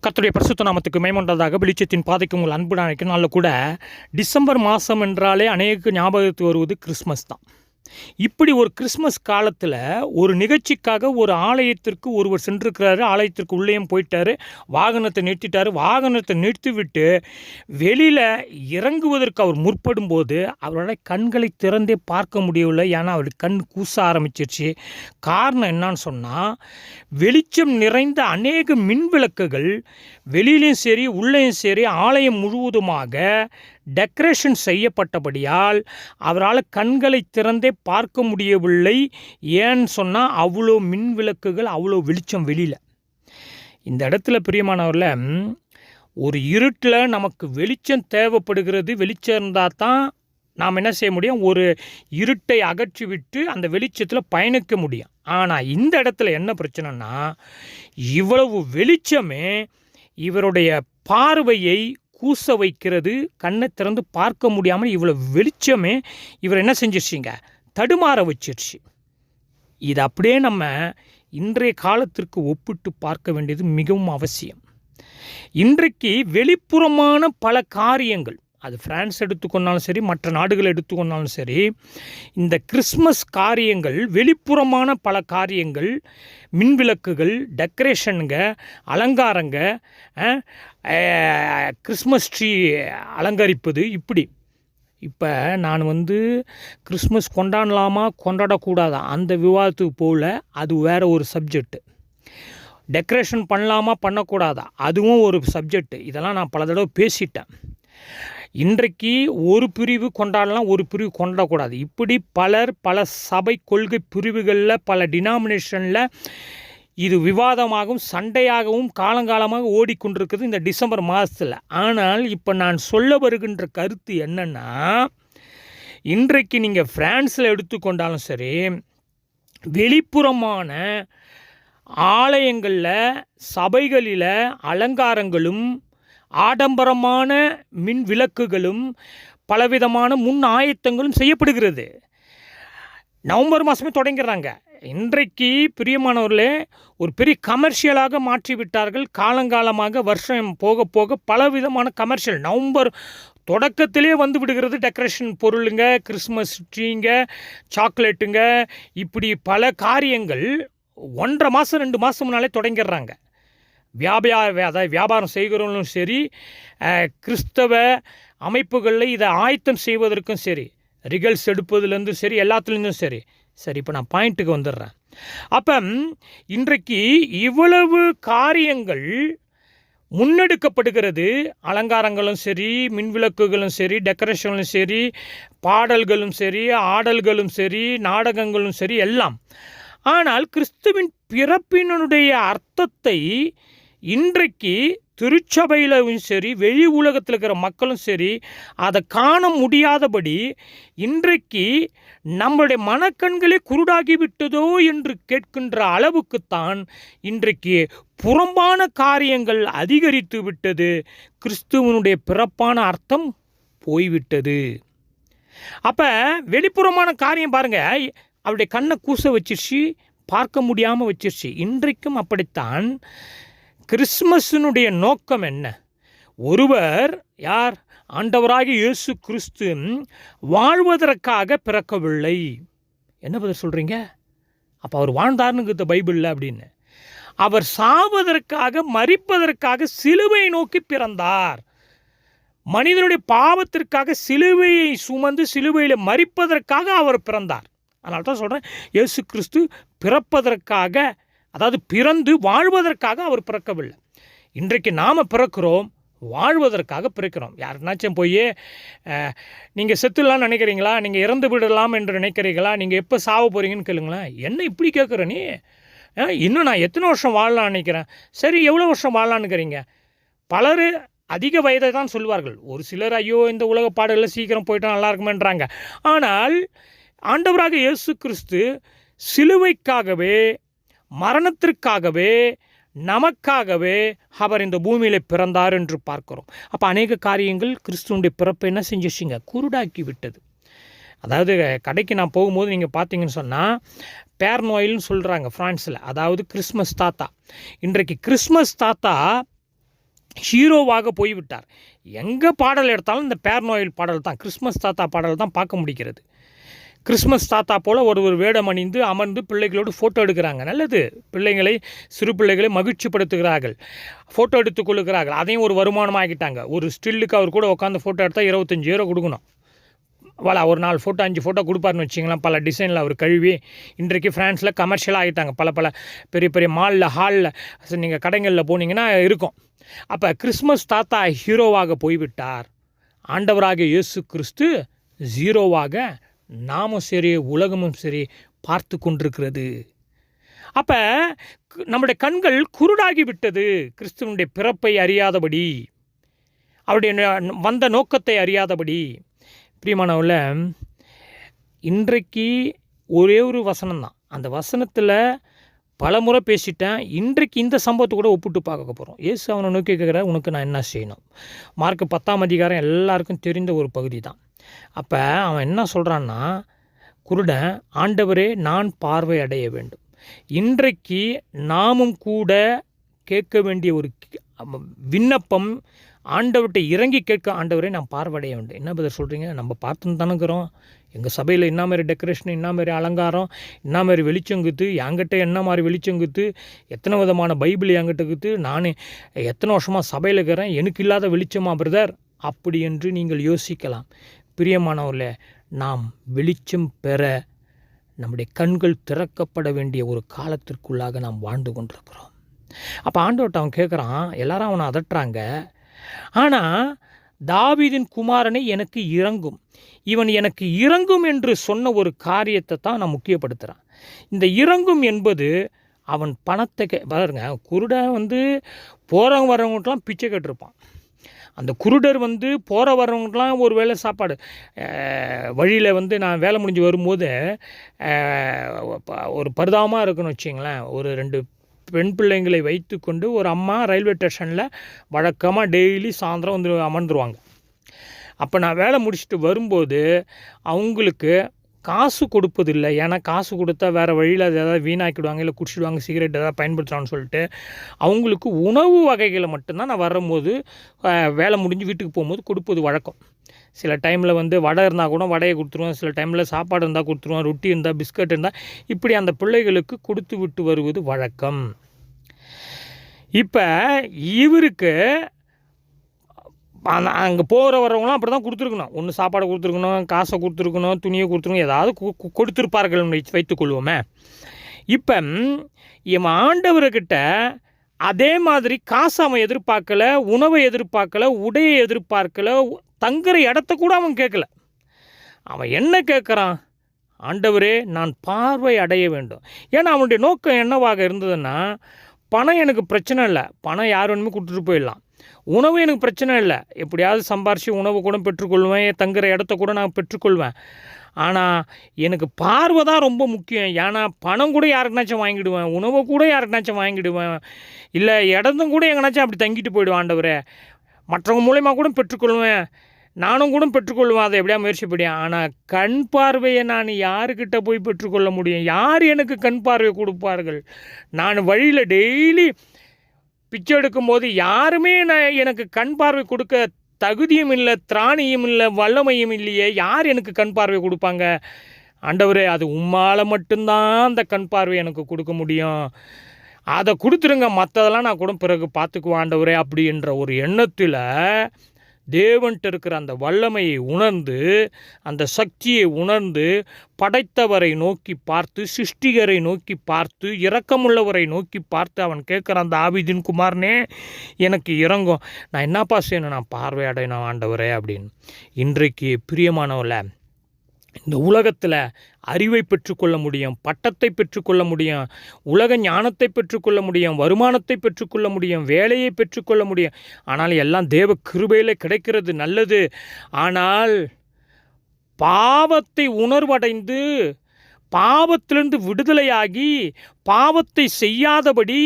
கர்த்தருடைய பரிசுத்த நாமத்துக்கு மேம்பட்டதாக வெளிச்சத்தின் பாதைக்கு உங்கள் அன்பு நினைக்கும் நாளில் கூட டிசம்பர் மாதம் என்றாலே அநேக ஞாபகத்துக்கு வருவது கிறிஸ்மஸ் தான். இப்படி ஒரு கிறிஸ்மஸ் காலத்தில் ஒரு நிகழ்ச்சிக்காக ஒரு ஆலயத்திற்கு ஒருவர் சென்றிருக்கிறாரு. ஆலயத்திற்கு உள்ளேயும் போயிட்டார். வாகனத்தை நிறுத்திட்டார். வாகனத்தை நிறுத்திவிட்டு வெளியில் இறங்குவதற்கு அவர் முற்படும்போது அவருடைய கண்களை திறந்தே பார்க்க முடியவில்லை. ஏன்னா அவருடைய கண் கூச ஆரம்பிச்சிருச்சு. காரணம் என்னன்னு சொன்னால், வெளிச்சம் நிறைந்த அநேக மின் விளக்குகள் வெளியிலையும் சரி உள்ளேயும் சரி ஆலயம் முழுவதுமாக டெக்கரேஷன் செய்யப்பட்டபடியால் அவரால் கண்களை திறந்தே பார்க்க முடியவில்லை. ஏன்னு சொன்னால் அவ்வளோ மின் விளக்குகள், அவ்வளோ வெளிச்சம் வெளியில். இந்த இடத்துல பிரியமானவரில் ஒரு இருட்டில் நமக்கு வெளிச்சம் தேவைப்படுகிறது. வெளிச்சம் இருந்தால் தான் நாம் என்ன செய்ய முடியும்? ஒரு இருட்டை அகற்றிவிட்டு அந்த வெளிச்சத்தில் பயணிக்க முடியும். ஆனால் இந்த இடத்துல என்ன பிரச்சனைனா, இவ்வளவு வெளிச்சமே இவருடைய பார்வையை கூச வைக்கிறது. கண்ணை திறந்து பார்க்க முடியாமல் இவ்வளோ வெளிச்சமே இவர் என்ன செஞ்சிருச்சிங்க? தடுமாற வச்சிருச்சு. இது அப்படியே நம்ம இன்றைய காலத்திற்கு ஒப்பிட்டு பார்க்க வேண்டியது மிகவும் அவசியம். இன்றைக்கு வெளிப்புறமான பல காரியங்கள், அது பிரான்ஸ் எடுத்துக்கொண்டாலும் சரி, மற்ற நாடுகள் எடுத்துக்கொண்டாலும் சரி, இந்த கிறிஸ்மஸ் காரியங்கள், வெளிப்புறமான பல காரியங்கள், மின்விளக்குகள், டெக்கரேஷனுங்க, அலங்காரங்க, கிறிஸ்மஸ் ட்ரீ அலங்கரிப்பது, இப்படி. இப்போ நான் கிறிஸ்மஸ் கொண்டாடலாமா கொண்டாடக்கூடாதா அந்த விவாதத்துக்கு போகல. அது வேறு ஒரு சப்ஜெக்டு. டெக்கரேஷன் பண்ணலாமா பண்ணக்கூடாதா அதுவும் ஒரு சப்ஜெக்டு. இதெல்லாம் நான் பல தடவை பேசிட்டேன். இன்றைக்கு ஒரு பிரிவு கொண்டாடலாம், ஒரு பிரிவு கொண்டாடக்கூடாது. இப்படி பல சபை கொள்கை பிரிவுகளில், பல டினாமினேஷனில் இது விவாதமாகவும் சண்டையாகவும் காலங்காலமாக ஓடிக்கொண்டிருக்குது இந்த டிசம்பர் மாதத்தில். ஆனால் இப்போ நான் சொல்ல வருகின்ற கருத்து என்னென்னா, இன்றைக்கு நீங்கள் பிரான்ஸில் எடுத்துக்கொண்டாலும் சரி, வெளிப்புறமான ஆலயங்களில், சபைகளில் அலங்காரங்களும் ஆடம்பரமான மின் விளக்குகளும் பலவிதமான முன் ஆயத்தங்களும் செய்யப்படுகிறது. நவம்பர் மாதமே தொடங்கிறாங்க. இன்றைக்கு பிரியமானவர்களே, ஒரு பெரிய கமர்ஷியலாக மாற்றிவிட்டார்கள். காலங்காலமாக வருஷம் போக போக பலவிதமான கமர்ஷியல் நவம்பர் தொடக்கத்திலே வந்து விடுகிறது. டெக்கரேஷன் பொருளுங்க, கிறிஸ்மஸ் ட்ரீங்க, சாக்லேட்டுங்க, இப்படி பல காரியங்கள் 1.5 மாதம் 2 மாதம் முன்னாலே தொடங்கிடுறாங்க. வியாபாரம் செய்கிறவங்களும் சரி, கிறிஸ்தவ அமைப்புகளில் இதை ஆயத்தம் செய்வதற்கும் சரி, ரிகல்ஸ் எடுப்பதுலேருந்து சரி, எல்லாத்துலேருந்தும் சரி. இப்போ நான் பாயிண்ட்டுக்கு வந்துடுறேன். அப்போ இன்றைக்கு இவ்வளவு காரியங்கள் முன்னெடுக்கப்படுகிறது. அலங்காரங்களும் சரி, மின்விளக்குகளும் சரி, டெக்கரேஷனும் சரி, பாடல்களும் சரி, ஆடல்களும் சரி, நாடகங்களும் சரி, எல்லாம். ஆனால் கிறிஸ்துவின் பிறப்பினுடைய அர்த்தத்தை இன்றைக்கு திருச்சபையிலும் சரி, வெளி உலகத்தில் இருக்கிற மக்களும் சரி, அதை காண முடியாதபடி இன்றைக்கு நம்மளுடைய மனக்கண்களே குருடாகிவிட்டதோ என்று கேட்கின்ற அளவுக்குத்தான் இன்றைக்கு புறம்பான காரியங்கள் அதிகரித்து விட்டது. கிறிஸ்துவனுடைய பிறப்பான அர்த்தம் போய்விட்டது. அப்போ வெளிப்புறமான காரியம் பாருங்கள், அவருடைய கண்ணை கூச வச்சிருச்சு, பார்க்க முடியாமல் வச்சிருச்சு. இன்றைக்கும் அப்படித்தான். கிறிஸ்மஸினுடைய நோக்கம் என்ன? ஒருவர், யார்? ஆண்டவராகிய இயேசு கிறிஸ்து வாழ்வதற்காக பிறக்கவில்லை. என்ன பதில் சொல்கிறீங்க? அப்போ அவர் வாழ்ந்தார்னுங்கிறது பைபிளில் அப்படின்னு. அவர் சாவதற்காக, மரிப்பதற்காக சிலுவை நோக்கி பிறந்தார். மனிதனுடைய பாவத்திற்காக சிலுவையை சுமந்து சிலுவையில் மரிப்பதற்காக அவர் பிறந்தார். அதனால தான் சொல்கிறேன், இயேசு கிறிஸ்து பிறப்பதற்காக, அதாவது பிறந்து வாழ்வதற்காக அவர் பிறக்கவில்லை. இன்றைக்கு நாம் பிறக்கிறோம், வாழ்வதற்காக பிறக்கிறோம். யாருனாச்சும் போய் நீங்கள் செத்துடலான்னு நினைக்கிறீங்களா, நீங்கள் இறந்து விடலாம் என்று நினைக்கிறீங்களா, நீங்கள் எப்போ சாவ போகிறீங்கன்னு கேளுங்களேன். என்ன இப்படி கேட்குற நீ? இன்னும் நான் எத்தனை வருஷம் வாழலான்னு நினைக்கிறேன். சரி, எவ்வளோ வருஷம் வாழலான்னுக்கிறீங்க? பலர் அதிக வயதை தான் சொல்வார்கள். ஒரு சிலர் ஐயோ இந்த உலக பாடலில் சீக்கிரம் போயிட்டா நல்லா இருக்குமேன்றாங்க. ஆனால் ஆண்டவராக இயேசு கிறிஸ்து சிலுவைக்காகவே, மரணத்திற்காகவே, நமக்காகவே அவர் இந்த பூமியில் பிறந்தார் என்று பார்க்கிறோம். அப்போ அநேக காரியங்கள் கிறிஸ்துவனுடைய பிறப்பை என்ன செஞ்சிச்சிங்க? குருடாக்கி விட்டது. அதாவது கடைக்கு நான் போகும்போது நீங்கள் பார்த்தீங்கன்னு சொன்னால், பேர் நோயில்னு சொல்கிறாங்க ஃப்ரான்ஸில், அதாவது கிறிஸ்மஸ் தாத்தா. இன்றைக்கு கிறிஸ்மஸ் தாத்தா ஹீரோவாக போய்விட்டார். எங்கே பாடல் எடுத்தாலும் இந்த பேர்னோயில் பாடல் தான், கிறிஸ்மஸ் தாத்தா பாடல் தான் பார்க்க முடிகிறது. கிறிஸ்மஸ் தாத்தா போல் ஒரு வேடம் அணிந்து அமர்ந்து பிள்ளைகளோடு ஃபோட்டோ எடுக்கிறாங்க. நல்லது, பிள்ளைகளை சிறு பிள்ளைகளை மகிழ்ச்சிப்படுத்துகிறார்கள், ஃபோட்டோ எடுத்துக் கொள்ளுகிறார்கள். அதையும் ஒரு வருமானமாகிட்டாங்க. ஒரு ஸ்டில்லுக்கு அவர் கூட உட்காந்து ஃபோட்டோ எடுத்தால் 25 யூரோ கொடுக்கணும். ஒரு 4 ஃபோட்டோ 5 ஃபோட்டோ கொடுப்பாருன்னு வச்சிங்களேன். பல டிசைனில் அவர் கழுவி இன்றைக்கு ஃப்ரான்ஸில் கமர்ஷியலாக ஆகிட்டாங்க. பல பெரிய பெரிய மாலில் ஹாலில் நீங்கள் கடைகளில் போனீங்கன்னா இருக்கும். அப்போ கிறிஸ்மஸ் தாத்தா ஹீரோவாக போய்விட்டார். ஆண்டவராக இயேசு கிறிஸ்து ஜீரோவாக நாமும் சரி உலகமும் சரி பார்த்து கொண்டிருக்கிறது. அப்போ நம்முடைய கண்கள் குருடாகி விட்டது. கிறிஸ்துவனுடைய பிறப்பை அறியாதபடி, அவருடைய வந்த நோக்கத்தை அறியாதபடி. பிரியமானவர்கள, இன்றைக்கு ஒரே ஒரு வசனம் தான், அந்த வசனத்தில் பல முறை பேசிட்டேன். இன்றைக்கு இந்த சம்பவத்தை கூட ஒப்பிட்டு பார்க்க போகிறோம். இயேசு அவனை நோக்கி கேட்குற, உனக்கு நான் என்ன செய்யணும்? மார்க் 10ஆம் அதிகாரம் எல்லாருக்கும் தெரிந்த ஒரு பகுதி தான். அப்போ அவன் என்ன சொல்கிறான்னா, குருடன், ஆண்டவரே நான் பார்வை அடைய வேண்டும். இன்றைக்கு நாமும் கூட கேட்க வேண்டிய ஒரு விண்ணப்பம், ஆண்டவர்கிட்ட இறங்கி கேட்க, ஆண்டவரே நான் பார்வையடைய வேண்டும். என்ன பதில் சொல்கிறீங்க? நம்ம பார்த்துன்னு தானுங்கிறோம். எங்கள் சபையில் என்ன மாதிரி டெக்கரேஷன், என்ன மாதிரி அலங்காரம், என்ன மாதிரி வெளிச்சங்குத்து, என்கிட்ட என்ன மாதிரி வெளிச்சங்குத்து, எத்தனை விதமான பைபிள் என்கிட்ட இருக்குது, நான் எத்தனை வருஷமாக சபையில் இருக்கிறேன், எனக்கு இல்லாத வெளிச்சமா பிரதர்? அப்படி என்று நீங்கள் யோசிக்கலாம். பிரியமானவர்களே, நாம் வெளிச்சம் பெற நம்முடைய கண்கள் திறக்கப்பட வேண்டிய ஒரு காலத்திற்குள்ளாக நாம் வாழ்ந்து கொண்டிருக்கிறோம். அப்போ ஆண்டவர்கிட்ட அவன் கேட்குறான், எல்லாரும் அவனை அதட்டுறாங்க. ஆனால் தாவீதின் குமாரனை எனக்கு இறங்கும், இவன் எனக்கு இறங்கும் என்று சொன்ன ஒரு காரியத்தை தான் நான் முக்கியப்படுத்துகிறேன். இந்த இறங்கும் என்பது அவன் பணத்தை பாருங்க. குருடன் போகிறவங்க வரவங்கலாம் பிச்சை கேட்டிருப்பான். அந்த குருடர் போகிற வரவங்களுக்கெலாம் ஒரு வேளை சாப்பாடு. வழியில் நான் வேலை முடிஞ்சு வரும்போது ஒரு பரிதாபமாக இருக்குன்னு வச்சிங்களேன். ஒரு 2 பெண் பிள்ளைங்களை வைத்து கொண்டு ஒரு அம்மா ரயில்வே ஸ்டேஷனில் வழக்கமாக டெய்லி சாயந்தரம் அமர்ந்துருவாங்க. அப்போ நான் வேலை முடிச்சுட்டு வரும்போது அவங்களுக்கு காசு கொடுப்பதில்லை. ஏன்னா காசு கொடுத்தா வேறு வழியில் அது ஏதாவது வீணாக்கிடுவாங்க, இல்லை குடிச்சிடுவாங்க, சிகரெட் ஏதாவது பயன்படுத்துகிறான்னு சொல்லிட்டு அவங்களுக்கு உணவு வகைகளை மட்டும்தான் நான் வரும்போது வேலை முடிஞ்சு வீட்டுக்கு போகும்போது கொடுப்பது வழக்கம். சில டைமில் வடை இருந்தால் கூட வடையை கொடுத்துருவோம், சில டைமில் சாப்பாடு இருந்தால் கொடுத்துருவோம், ரொட்டி இருந்தால், பிஸ்கட் இருந்தால், இப்படி அந்த பிள்ளைகளுக்கு கொடுத்து விட்டு வருவது வழக்கம். இப்போ இவருக்கு அங்கே போகிற வரவங்களாம் அப்படி தான் கொடுத்துருக்கணும். ஒன்று சாப்பாடை கொடுத்துருக்கணும், காசை கொடுத்துருக்கணும், துணியை கொடுத்துருக்கணும், ஏதாவது கொடுத்துருப்பார்கள் வைத்துக்கொள்வோமே. இப்போ இவன் ஆண்டவர்கிட்ட அதே மாதிரி காசு அவன் எதிர்பார்க்கல, உணவை எதிர்பார்க்கல, உடையை எதிர்பார்க்கல, தங்குற இடத்த கூட அவன் கேட்கல. அவன் என்ன கேட்குறான்? ஆண்டவரே நான் பார்வை அடைய வேண்டும். ஏன்னா அவனுடைய நோக்கம் என்னவாக இருந்ததுன்னா, பணம் எனக்கு பிரச்சனை இல்லை, பணம் யார் வேணுமே கொடுத்துட்டு போயிடலாம். உணவு எனக்கு பிரச்சனை இல்லை, எப்படியாவது சம்பாரித்து உணவு கூட பெற்றுக்கொள்வேன், தங்குற இடத்த கூட நான் பெற்றுக்கொள்வேன். ஆனால் எனக்கு பார்வை தான் ரொம்ப முக்கியம். ஏன்னா பணம் கூட யாருக்குனாச்சும் வாங்கிடுவேன், உணவை கூட யாருக்குனாச்சும் வாங்கிடுவேன், இல்லை இடத்தும் கூட எங்கனாச்சும் அப்படி தங்கிட்டு போயிடுவேன். ஆண்டவரே மற்றவங்க மூலயமா கூட பெற்றுக்கொள்வேன், நானும் கூட பெற்றுக்கொள்வேன், அதை எப்படியா முயற்சிப்படியா. ஆனால் கண் பார்வையை நான் யாருக்கிட்ட போய் பெற்றுக்கொள்ள முடியும்? யார் எனக்கு கண் பார்வை கொடுப்பார்கள்? நான் வழியில் டெய்லி பிச்சை எடுக்கும்போது யாருமே எனக்கு கண் பார்வை கொடுக்க தகுதியும் இல்லை, திராணியும் இல்லை, வல்லமையும் இல்லையே. யார் எனக்கு கண் பார்வை கொடுப்பாங்க? ஆண்டவரே அது உம்மால் மட்டும்தான் அந்த கண் பார்வை எனக்கு கொடுக்க முடியும், அதை கொடுத்துருங்க, மற்றதெல்லாம் நான் கூட பிறகு பார்த்துக்குவேன் ஆண்டவரே அப்படின்ற ஒரு எண்ணத்தில் தேவன்ட்டு இருக்கிற அந்த வல்லமையை உணர்ந்து, அந்த சக்தியை உணர்ந்து, படைத்தவரை நோக்கி பார்த்து, சிருஷ்டிகரை நோக்கி பார்த்து, இரக்கமுள்ளவரை நோக்கி பார்த்து அவன் கேட்குறான், தாவீதின் குமாரனே எனக்கு இறங்கும், நான் என்னப்பா செய்யணும்? நான் பார்வை அடையணும் ஆண்டவரே அப்படின்னு. இன்றைக்கு பிரியமானவர்கள, இந்த உலகத்தில் அறிவை பெற்றுக்கொள்ள முடியும், பட்டத்தை பெற்றுக்கொள்ள முடியும், உலக ஞானத்தை பெற்றுக்கொள்ள முடியும், வருமானத்தை பெற்றுக்கொள்ள முடியும், வேலையை பெற்றுக்கொள்ள முடியும். ஆனால் எல்லாம் தேவ கிருபையில் கிடைக்கிறது நல்லது. ஆனால் பாவத்தை உணர்வடைந்து, பாவத்திலிருந்து விடுதலையாகி, பாவத்தை செய்யாதபடி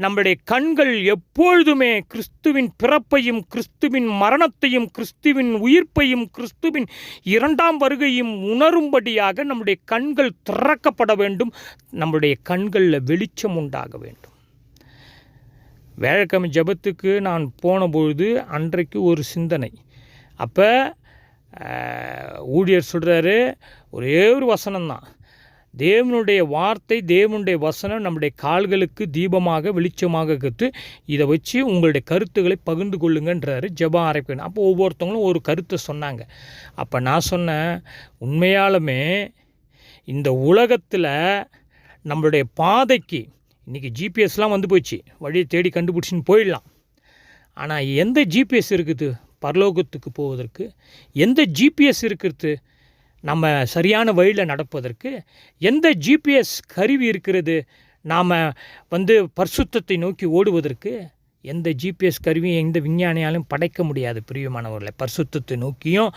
நம்முடைய கண்கள் எப்பொழுதுமே கிறிஸ்துவின் பிறப்பையும், கிறிஸ்துவின் மரணத்தையும், கிறிஸ்துவின் உயிர்ப்பையும், கிறிஸ்துவின் 2ஆம் வருகையும் உணரும்படியாக நம்முடைய கண்கள் திறக்கப்பட வேண்டும். நம்முடைய கண்களில் வெளிச்சம் உண்டாக வேண்டும். வேலைக்கிழமை ஜெபத்துக்கு நான் போனபொழுது அன்றைக்கு ஒரு சிந்தனை. அப்போ ஊழியர் சொல்கிறாரு, ஒரே ஒரு வசனம்தான், தேவனுடைய வார்த்தை, தேவனுடைய வசனம் நம்முடைய கால்களுக்கு தீபமாக வெளிச்சமாக கற்று, இதை வச்சு உங்களுடைய கருத்துக்களை பகிர்ந்து கொள்ளுங்கன்றாரு ஜெபம் ஆரம்பிக்கணும். அப்போ ஒவ்வொருத்தவங்களும் ஒரு கருத்தை சொன்னாங்க. அப்போ நான் சொன்னேன், உண்மையாலுமே இந்த உலகத்தில் நம்மளுடைய பாதைக்கு இன்றைக்கி ஜிபிஎஸ்லாம் வந்து போச்சு, வழியை தேடி கண்டுபிடிச்சின்னு போயிடலாம். ஆனால் எந்த ஜிபிஎஸ் இருக்குது பரலோகத்துக்கு போவதற்கு? எந்த ஜிபிஎஸ் இருக்கிறது நம்ம சரியான வழியில் நடப்பதற்கு? எந்த ஜிபிஎஸ் கருவி இருக்கிறது நாம் பரிசுத்தத்தை நோக்கி ஓடுவதற்கு? எந்த ஜிபிஎஸ் கருவியும் எந்த விஞ்ஞானியாலும் படைக்க முடியாது பிரியமானவர்களை. பரிசுத்தத்தை நோக்கியும்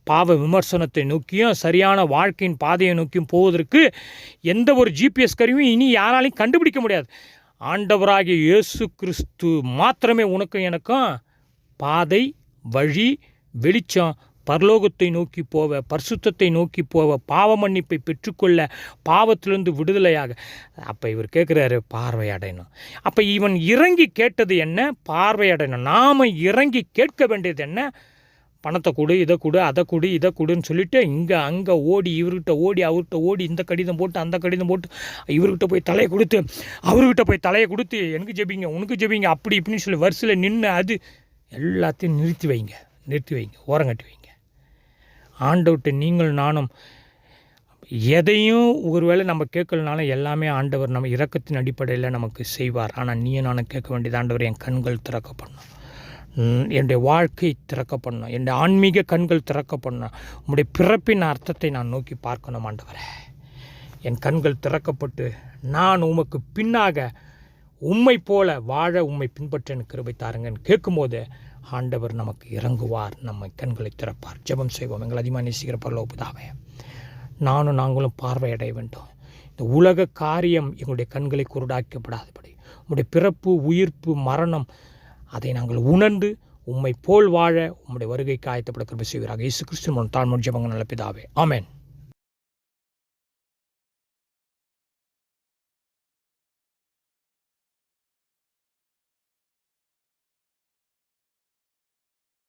பாவ விமர்சனத்தை நோக்கியும் சரியான வாழ்க்கையின் பாதையை நோக்கியும் போவதற்கு எந்த ஒரு ஜிபிஎஸ் கருவியும் இனி யாராலையும் கண்டுபிடிக்க முடியாது. ஆண்டவராகிய இயேசு கிறிஸ்து மாத்திரமே உனக்கும் எனக்கும் பாதை, வழி, வெளிச்சம், பரலோகத்தை நோக்கி போவ, பரிசுத்தத்தை நோக்கி போவ, பாவ மன்னிப்பை பெற்றுக்கொள்ள, பாவத்திலிருந்து விடுதலையாக. அப்போ இவர் கேட்குறாரு, பார்வையடையணும். அப்போ இவன் இறங்கி கேட்டது என்ன? பார்வையடையணும். நாம் இறங்கி கேட்க வேண்டியது என்ன? பணத்தை கொடு, இதை கொடு, அதை கொடு, இதை கொடுன்னு சொல்லிவிட்டு இங்கே அங்கே ஓடி, இவர்கிட்ட ஓடி, அவர்கிட்ட ஓடி, இந்த கடிதம் போட்டு அந்த கடிதம் போட்டு, இவர்கிட்ட போய் தலையை கொடுத்து, அவர்கிட்ட போய் தலையை கொடுத்து, எனக்கு ஜெபிங்க, உனக்கு ஜெபிங்க, அப்படி இப்படின்னு சொல்லி வரிசையில் நின்று அது எல்லாத்தையும் நிறுத்தி வைங்க, ஓரங்கட்டி வைங்க. ஆண்டவர்கிட்ட நீங்கள் நானும் எதையும் ஒருவேளை நம்ம கேட்கலனாலும் எல்லாமே ஆண்டவர் நம்ம இரக்கத்தின் அடிப்படையில் நமக்கு செய்வார். ஆனால் நீயும் நானும் கேட்க வேண்டியது, ஆண்டவர் என் கண்கள் திறக்கப்படணும், என்னுடைய வாழ்க்கை திறக்கப்படணும், என்னுடைய ஆன்மீக கண்கள் திறக்கப்படணும், உம்முடைய பிறப்பின் அர்த்தத்தை நான் நோக்கி பார்க்கணும். ஆண்டவரே, என் கண்கள் திறக்கப்பட்டு நான் உமக்கு பின்னாக உம்மை போல வாழ உம்மை பின்பற்ற எனக்கு கிருபை தாருங்கன்னு கேட்கும்போது ஆண்டவர் நமக்கு இறங்குவார், நம்ம கண்களை திறப்பார். ஜெபம் செய்வோம். எங்களை அதிகமாக நேசிக்கிற பரலோக பிதாவே, நாங்களும் பார்வையடைய வேண்டும். இந்த உலக காரியம் எங்களுடைய கண்களை குருடாக்கப்படாதபடி, உம்முடைய பிறப்பு, உயிர்ப்பு, மரணம் அதை நாங்கள் உணர்ந்து உம்மை போல் வாழ உம்முடைய வருகைக்கு ஆயத்தப்பட கிருபை செய்வீராக. இயேசு கிறிஸ்துவின் தாழ்மை ஜெபங்கள் நல்ல பிதாவே, ஆமென்.